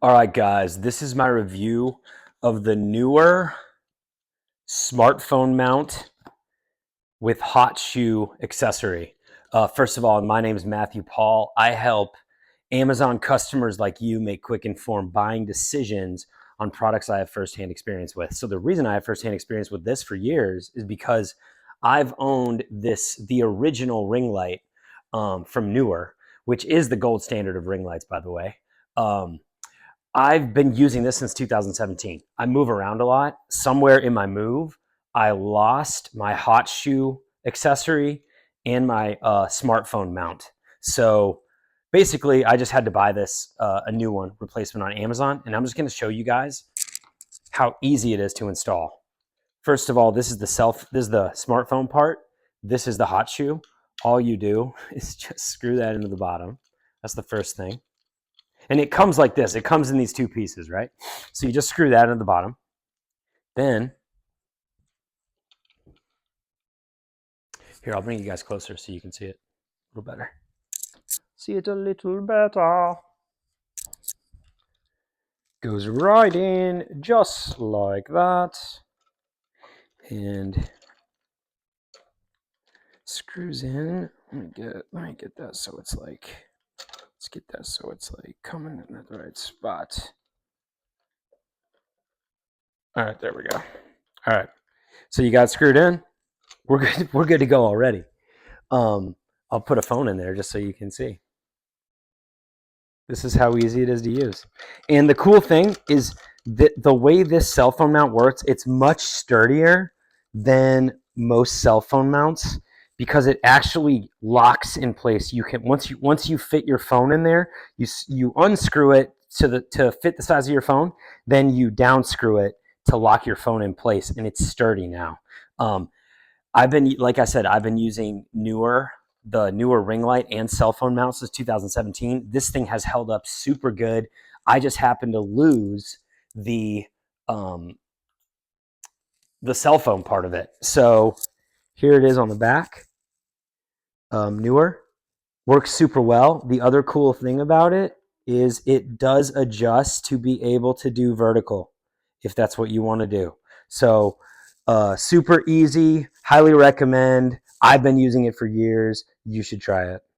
All right, guys, this is my review of the Neewer smartphone mount with hot shoe accessory. First of all, my name is Matthew Paul. I help Amazon customers like you make quick, informed buying decisions on products I have firsthand experience with. So the reason I have firsthand experience with this for years is because I've owned the original ring light from Neewer, which is the gold standard of ring lights, by the way. I've been using this since 2017. I move around a lot. Somewhere in my move, I lost my hot shoe accessory and my smartphone mount. So basically, I just had to buy this, a new one, replacement on Amazon. And I'm just going to show you guys how easy it is to install. First of all, this is the smartphone part. This is the hot shoe. All you do is just screw that into the bottom. That's the first thing. And it comes like this. It comes in these two pieces, right? So you just screw that into the bottom. Then, here, I'll bring you guys closer so you can see it a little better. See it a little better. Goes right in just like that. And screws in. Let me get that so it's like, let's get that so it's like coming in the right spot. All right, there we go. All right, so you got it screwed in. We're good to go already. I'll put a phone in there just so you can see. This is how easy it is to use. And the cool thing is that the way this cell phone mount works, it's much sturdier than most cell phone mounts because it actually locks in place. You can once you fit your phone in there, you unscrew it to fit the size of your phone, then you downscrew it to lock your phone in place, and it's sturdy now. Like I said, I've been using the Neewer ring light and cell phone mount since 2017. This thing has held up super good. I just happened to lose the cell phone part of it. So here it is on the back. Neewer works super well. The other cool thing about it is it does adjust to be able to do vertical if that's what you want to do. So super easy, highly recommend. I've been using it for years. You should try it.